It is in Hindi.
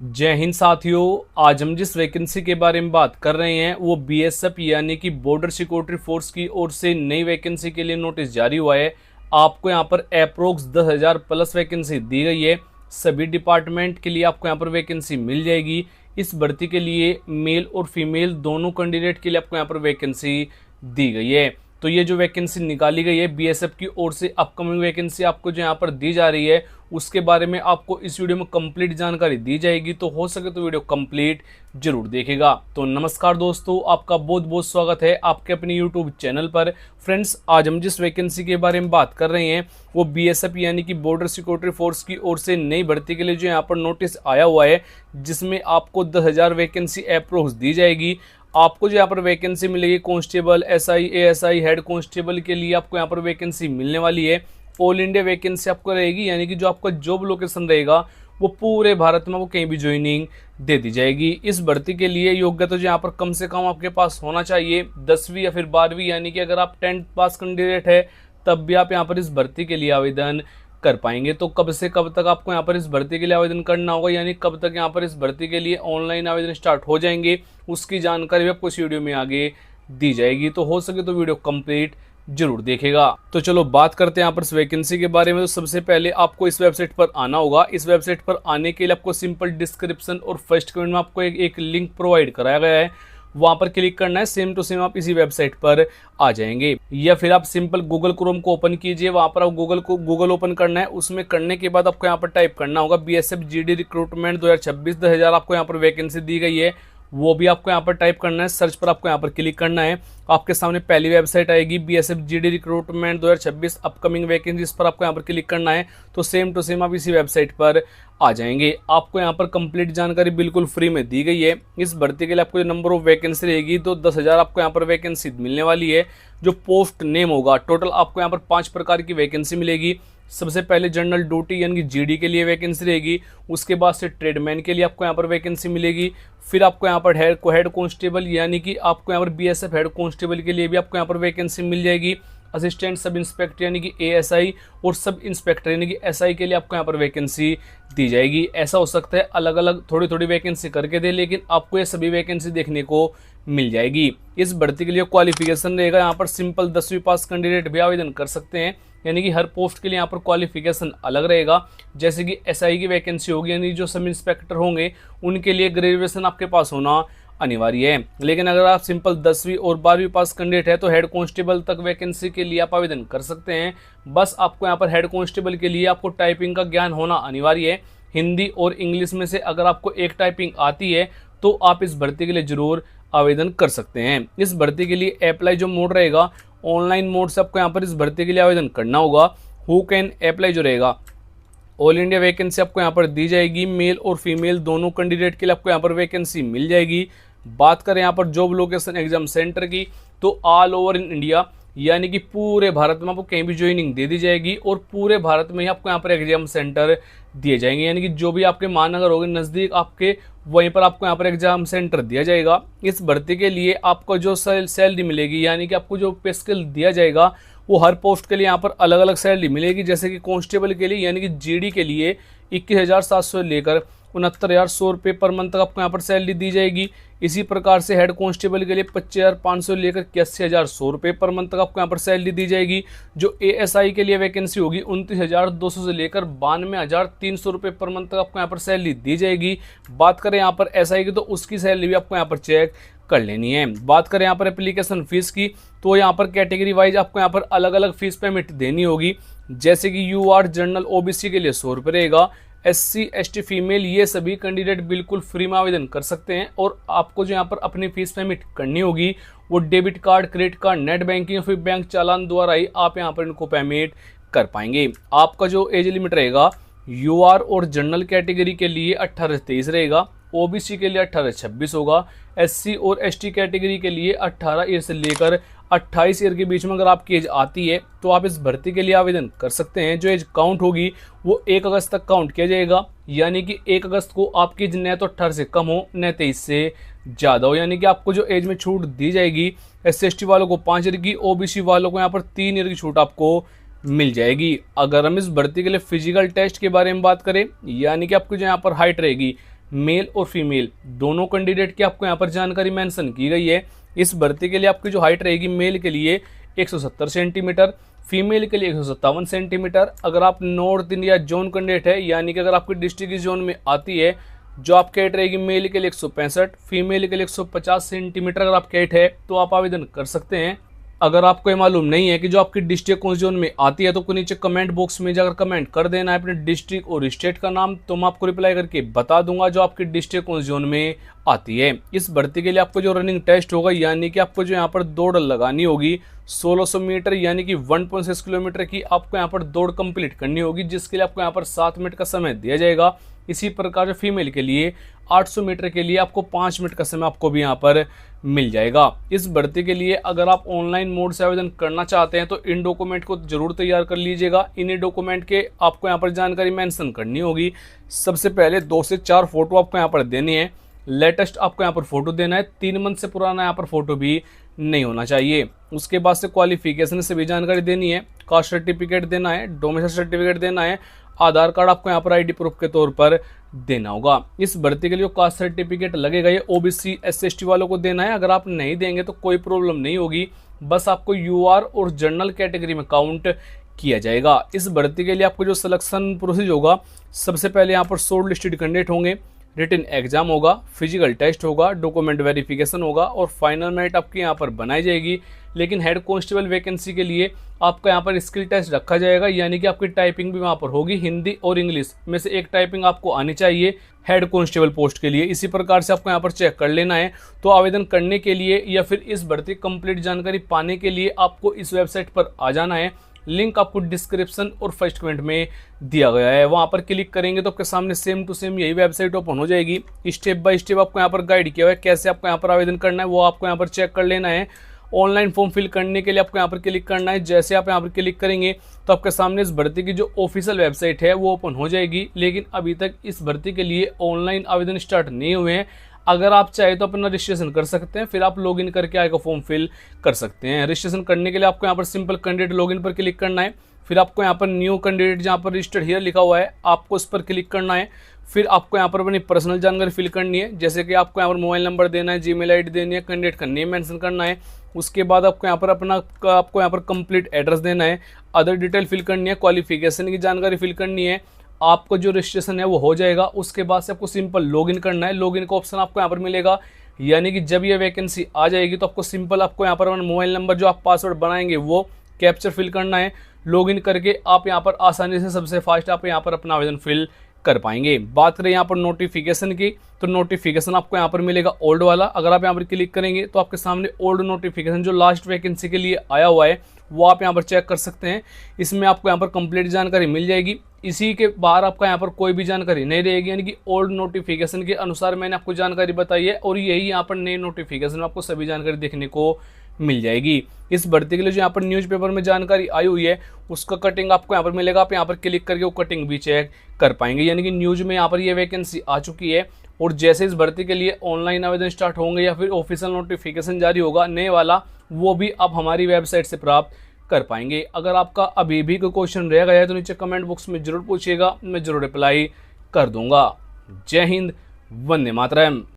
जय हिंद साथियों। आज हम जिस वैकेंसी के बारे में बात कर रहे हैं वो बीएसएफ यानी कि बॉर्डर सिक्योरिटी फोर्स की ओर से नई वैकेंसी के लिए नोटिस जारी हुआ है। आपको यहां पर अप्रोक्स 10,000 प्लस वैकेंसी दी गई है। सभी डिपार्टमेंट के लिए आपको यहां पर वैकेंसी मिल जाएगी। इस भर्ती के लिए मेल और फीमेल दोनों कैंडिडेट के लिए आपको यहां पर वैकेंसी दी गई है। तो ये जो वैकेंसी निकाली गई है बीएसएफ की ओर से, अपकमिंग वैकेंसी आपको जो यहाँ पर दी जा रही है उसके बारे में आपको इस वीडियो में कंप्लीट जानकारी दी जाएगी। तो हो सके तो वीडियो कंप्लीट जरूर देखेगा। तो नमस्कार दोस्तों, आपका बहुत बहुत स्वागत है आपके अपने यूट्यूब चैनल पर। फ्रेंड्स, आज हम जिस वैकेंसी के बारे में बात कर रहे हैं वो बीएसएफ यानी कि बॉर्डर सिक्योरिटी फोर्स की ओर से नई भर्ती के लिए जो यहाँ पर नोटिस आया हुआ है, जिसमें आपको 10,000 वैकेंसी अप्रोक्स दी जाएगी। आपको जो यहाँ पर वैकेंसी मिलेगी constable, SI, ASI, head constable के लिए आपको यहाँ पर वैकेंसी मिलने वाली है। ऑल इंडिया वैकेंसी आपको रहेगी, यानी कि जो आपका जॉब लोकेशन रहेगा वो पूरे भारत में वो कहीं भी ज्वाइनिंग दे दी जाएगी। इस भर्ती के लिए योग्यता जो यहाँ पर कम से कम आपके पास होना चाहिए 10वीं या फिर 12वीं, यानी कि अगर आप 10th पास कैंडिडेट है तब भी आप यहाँ पर इस भर्ती के लिए आवेदन कर पाएंगे। तो कब से कब तक आपको यहाँ पर इस भर्ती के लिए आवेदन करना होगा, यानी कब तक यहाँ पर इस भर्ती के लिए ऑनलाइन आवेदन स्टार्ट हो जाएंगे, उसकी जानकारी भी आपको इस वीडियो में आगे दी जाएगी। तो हो सके तो वीडियो कंप्लीट जरूर देखेगा। तो चलो बात करते हैं यहाँ पर इस वैकेंसी के बारे में। तो सबसे पहले आपको इस वेबसाइट पर आना होगा। इस वेबसाइट पर आने के लिए आपको सिंपल डिस्क्रिप्शन और फर्स्ट कमेंट में आपको एक लिंक प्रोवाइड कराया गया है, वहां पर क्लिक करना है। सेम टू सेम आप इसी वेबसाइट पर आ जाएंगे, या फिर आप सिंपल गूगल क्रोम को ओपन कीजिए। वहां पर आप गूगल ओपन करना है। उसमें करने के बाद आपको यहाँ पर टाइप करना होगा बीएसएफ जीडी रिक्रूटमेंट 2026 10,000 आपको यहाँ पर वैकेंसी दी गई है, वो भी आपको यहाँ पर टाइप करना है। सर्च पर आपको यहाँ पर क्लिक करना है। आपके सामने पहली वेबसाइट आएगी BSF GD recruitment 2026 upcoming vacancy, इस पर आपको यहाँ पर क्लिक करना है। तो सेम टू सेम आप इसी वेबसाइट पर आ जाएंगे। आपको यहाँ पर कंप्लीट जानकारी बिल्कुल फ्री में दी गई है। इस भर्ती के लिए आपको जो नंबर ऑफ वैकेंसी रहेगी तो 10,000 आपको यहाँ पर वैकेंसी मिलने वाली है। जो पोस्ट नेम होगा, टोटल आपको यहाँ पर 5 प्रकार की वैकेंसी मिलेगी। सबसे पहले जनरल ड्यूटी यानी कि जीडी के लिए वैकेंसी रहेगी। उसके बाद से ट्रेडमैन के लिए आपको यहाँ पर वैकेंसी मिलेगी। फिर आपको यहाँ पर हेड कांस्टेबल यानी कि आपको यहाँ पर बीएसएफ हेड कांस्टेबल के लिए भी आपको यहाँ पर वैकेंसी मिल जाएगी। असिस्टेंट सब इंस्पेक्टर यानी कि एएसआई और सब इंस्पेक्टर यानी कि एसआई के लिए आपको यहाँ पर वैकेंसी दी जाएगी। ऐसा हो सकता है अलग अलग थोड़ी थोड़ी वैकेंसी करके दे, लेकिन आपको ये सभी वैकेंसी देखने को मिल जाएगी। इस भर्ती के लिए क्वालिफिकेशन रहेगा, यहाँ पर सिंपल 10वीं पास कैंडिडेट भी आवेदन कर सकते हैं, यानी कि हर पोस्ट के लिए यहाँ पर क्वालिफिकेशन अलग रहेगा। जैसे कि एसआई की वैकेंसी होगी, यानी जो सब इंस्पेक्टर होंगे उनके लिए ग्रेजुएशन आपके पास होना अनिवार्य है। लेकिन अगर आप सिंपल 10वीं और 12वीं पास कैंडिडेट है तो हेड कांस्टेबल तक वैकेंसी के लिए आप आवेदन कर सकते हैं। बस आपको यहाँ पर हेड कांस्टेबल के लिए आपको टाइपिंग का ज्ञान होना अनिवार्य है। हिंदी और इंग्लिश में से अगर आपको एक टाइपिंग आती है तो आप इस भर्ती के लिए जरूर आवेदन कर सकते हैं। इस भर्ती के लिए अप्लाई जो मोड रहेगा, ऑनलाइन मोड से आपको यहाँ पर इस भर्ती के लिए आवेदन करना होगा। हु कैन अप्लाई जो रहेगा, ऑल इंडिया वैकेंसी आपको यहाँ पर दी जाएगी। मेल और फीमेल दोनों कैंडिडेट के लिए आपको यहाँ पर वैकेंसी मिल जाएगी। बात करें यहाँ पर जॉब लोकेशन एग्जाम सेंटर की, तो ऑल ओवर इन इंडिया यानी कि पूरे भारत में आपको कहीं भी ज्वाइनिंग दे दी जाएगी और पूरे भारत में ही आपको यहाँ पर एग्जाम सेंटर दिए जाएंगे, यानी कि जो भी आपके महानगर होंगे नज़दीक आपके, वहीं पर आपको यहाँ पर एग्जाम सेंटर दिया जाएगा। इस भर्ती के लिए आपको जो सैलरी मिलेगी, यानी कि आपको जो पे स्केल दिया जाएगा वो हर पोस्ट के लिए यहाँ पर अलग अलग सैलरी मिलेगी। जैसे कि कांस्टेबल के लिए यानी कि जीडी के लिए 21,700 लेकर 69,100 रुपये पर मंथ तक आपको यहाँ पर सैलरी दी जाएगी। इसी प्रकार से हेड कांस्टेबल के लिए 25,500 लेकर 81,100 रुपये पर मंथ तक आपको यहाँ पर सैलरी दी जाएगी। जो एएसआई के लिए वैकेंसी होगी 29,200 से लेकर 92,300 रुपये पर मंथ तक आपको यहाँ पर सैलरी दी जाएगी। बात करें यहाँ पर एसआई की तो उसकी सैलरी भी आपको यहाँ पर चेक कर लेनी है। बात करें यहाँ पर एप्लीकेशन फीस की, तो यहाँ पर कैटेगरी वाइज आपको यहाँ पर अलग अलग फीस पेमेंट देनी होगी। जैसे कि यूआर जनरल ओबीसी के लिए 100 रुपये रहेगा। एससी एसटी फीमेल ये सभी कैंडिडेट बिल्कुल फ्री में आवेदन कर सकते हैं। और आपको जो यहाँ पर अपनी फीस पेमेंट करनी होगी वो debit card, credit card, net banking या फिर बैंक चालान द्वारा ही आप यहाँ पर इनको पेमेंट कर पाएंगे। आपका जो एज लिमिट रहेगा यूआर और जनरल कैटेगरी के लिए 18 से 23 रहेगा। ओबीसी के लिए 18 से 26 होगा। एससी और एसटी कैटेगरी के लिए 18 ईयर से लेकर 28 ईयर के बीच में अगर आपकी एज आती है तो आप इस भर्ती के लिए आवेदन कर सकते हैं। जो एज काउंट होगी वो 1 अगस्त तक काउंट किया जाएगा, यानी कि 1 अगस्त को आपकी एज न तो 18 से कम हो न 23 से ज़्यादा हो, यानी कि आपको जो एज में छूट दी जाएगी एससी एसटी वालों को 5 ईयर की, ओबीसी वालों को यहाँ पर 3 ईयर की छूट आपको मिल जाएगी। अगर हम इस भर्ती के लिए फिजिकल टेस्ट के बारे में बात करें, यानी कि आपकी जो यहाँ पर हाइट रहेगी मेल और फीमेल दोनों कैंडिडेट की आपको यहाँ पर जानकारी मेंशन की गई है। इस भर्ती के लिए आपकी जो हाइट रहेगी मेल के लिए 170 सेंटीमीटर, फीमेल के लिए 157 सेंटीमीटर। अगर आप नॉर्थ इंडिया जोन कैंडिडेट है, यानी कि अगर आपकी डिस्ट्रिक्ट इस जोन में आती है, जो आपकी हाइट रहेगी मेल के लिए 165, फीमेल के लिए 150 सेंटीमीटर अगर आपकी हाइट है तो आप आवेदन कर सकते हैं। अगर आपको ये मालूम नहीं है कि जो आपकी डिस्ट्रिक्ट कौन जोन में आती है, तो नीचे कमेंट बॉक्स में जाकर कमेंट कर देना है अपने डिस्ट्रिक्ट और स्टेट का नाम, तो मैं आपको रिप्लाई करके बता दूंगा जो आपकी डिस्ट्रिक्ट कौन जोन में आती है। इस भर्ती के लिए आपको जो रनिंग टेस्ट होगा, यानी कि आपको जो यहाँ पर दौड़ लगानी होगी 1600 मीटर यानी कि 1.6 किलोमीटर की आपको यहाँ पर दौड़ कंप्लीट करनी होगी, जिसके लिए आपको यहाँ पर 7 मिनट का समय दिया जाएगा। इसी प्रकार से फीमेल के लिए 800 मीटर के लिए आपको 5 मिनट का समय आपको भी यहाँ पर मिल जाएगा। इस भर्ती के लिए अगर आप ऑनलाइन मोड से आवेदन करना चाहते हैं तो इन डॉक्यूमेंट को जरूर तैयार कर लीजिएगा। इन्हीं डॉक्यूमेंट के आपको यहाँ पर जानकारी मेंशन करनी होगी। सबसे पहले 2 से 4 फोटो आपको यहाँ पर देनी है। लेटेस्ट आपको यहाँ पर फोटो देना है, 3 मंथ से पुराना यहाँ पर फोटो भी नहीं होना चाहिए। उसके बाद से क्वालिफिकेशन से भी जानकारी देनी है, कास्ट सर्टिफिकेट देना है, डोमिसाइल सर्टिफिकेट देना है, आधार कार्ड आपको यहाँ पर आईडी प्रूफ के तौर पर देना होगा। इस भर्ती के लिए कास्ट सर्टिफिकेट लगेगा, ये ओबीसी SC/ST वालों को देना है। अगर आप नहीं देंगे तो कोई प्रॉब्लम नहीं होगी, बस आपको UR और जनरल कैटेगरी में काउंट किया जाएगा। इस भर्ती के लिए आपको जो सिलेक्शन प्रोसेस होगा, सबसे पहले यहाँ पर शॉर्ट लिस्टेड कैंडिडेट होंगे, रिटन एग्जाम होगा, फिजिकल टेस्ट होगा, डॉक्यूमेंट वेरिफिकेशन होगा और फाइनल मेरिट आपकी यहाँ पर बनाई जाएगी। लेकिन हेड कांस्टेबल वैकेंसी के लिए आपका यहाँ पर स्किल टेस्ट रखा जाएगा, यानी कि आपकी टाइपिंग भी वहाँ पर होगी, हिंदी और इंग्लिश में से एक टाइपिंग आपको आनी चाहिए हेड कांस्टेबल पोस्ट के लिए। इसी प्रकार से आपको यहाँ पर चेक कर लेना है। तो आवेदन करने के लिए या फिर इस भर्ती कंप्लीट जानकारी पाने के लिए आपको इस वेबसाइट पर आ जाना है। लिंक आपको डिस्क्रिप्शन और फर्स्ट कमेंट में दिया गया है, वहां पर क्लिक करेंगे तो आपके सामने सेम टू सेम यही वेबसाइट ओपन हो जाएगी। स्टेप बाय स्टेप आपको यहाँ पर गाइड किया हुआ है कैसे आपको यहाँ पर आवेदन करना है, वो आपको यहाँ पर चेक कर लेना है। ऑनलाइन फॉर्म फिल करने के लिए आपको यहाँ पर क्लिक करना है। जैसे आप यहाँ पर क्लिक करेंगे तो आपके सामने इस भर्ती की जो ऑफिशियल वेबसाइट है वो ओपन हो जाएगी। लेकिन अभी तक इस भर्ती के लिए ऑनलाइन आवेदन स्टार्ट नहीं हुए हैं। अगर आप चाहे तो अपना रजिस्ट्रेशन कर सकते हैं, फिर आप लॉगिन करके आएगा फॉर्म फिल कर सकते हैं। रजिस्ट्रेशन करने के लिए आपको यहाँ पर सिंपल कैंडिडेट लॉगिन पर क्लिक करना है। फिर आपको यहाँ पर न्यू कैंडिडेट जहाँ पर रजिस्टर्ड हियर लिखा हुआ है, आपको उस पर क्लिक करना है। फिर आपको यहाँ पर अपनी पर्सनल जानकारी फिल करनी है, जैसे कि आपको यहाँ पर मोबाइल नंबर देना है, जीमेल आईडी देनी है, कैंडिडेट का नेम मेंशन करना है। उसके बाद आपको यहाँ पर आपको यहाँ पर कंप्लीट एड्रेस देना है, अदर डिटेल फिल करनी है, क्वालिफिकेशन की जानकारी फिल करनी है। आपको जो रजिस्ट्रेशन है वो हो जाएगा। उसके बाद से आपको सिंपल लॉगिन करना है। लॉगिन का ऑप्शन आपको यहाँ पर मिलेगा, यानी कि जब ये वैकेंसी आ जाएगी तो आपको सिंपल आपको यहाँ पर मोबाइल नंबर जो आप पासवर्ड बनाएंगे वो कैप्चर फिल करना है। लॉगिन करके आप यहाँ पर आसानी से सबसे फास्ट आप यहाँ पर अपना आवेदन फिल कर पाएंगे। बात करें यहाँ पर नोटिफिकेशन की, तो नोटिफिकेशन आपको यहाँ पर मिलेगा ओल्ड वाला। अगर आप यहाँ पर क्लिक करेंगे तो आपके सामने ओल्ड नोटिफिकेशन जो लास्ट वैकेंसी के लिए आया हुआ है वो आप यहाँ पर चेक कर सकते हैं। इसमें आपको यहाँ पर कंप्लीट जानकारी मिल जाएगी। इसी के बाहर आपका यहाँ पर कोई भी जानकारी नहीं रहेगी, यानी कि ओल्ड नोटिफिकेशन के अनुसार मैंने आपको जानकारी बताई है और यही यहाँ पर नए नोटिफिकेशन में आपको सभी जानकारी देखने को मिल जाएगी। इस भर्ती के लिए जो यहाँ पर न्यूज़पेपर में जानकारी आई हुई है उसका कटिंग आपको यहाँ पर मिलेगा। आप यहाँ पर क्लिक करके वो कटिंग भी चेक कर पाएंगे, यानी कि न्यूज़ में यहाँ पर ये वैकेंसी आ चुकी है। और जैसे इस भर्ती के लिए ऑनलाइन आवेदन स्टार्ट होंगे या फिर ऑफिशियल नोटिफिकेशन जारी होगा नए वाला, वो भी आप हमारी वेबसाइट से प्राप्त कर पाएंगे। अगर आपका अभी भी कोई क्वेश्चन रह गया है तो नीचे कमेंट बॉक्स में जरूर पूछिएगा, मैं जरूर रिप्लाई कर दूंगा। जय हिंद, वंदे मातरम।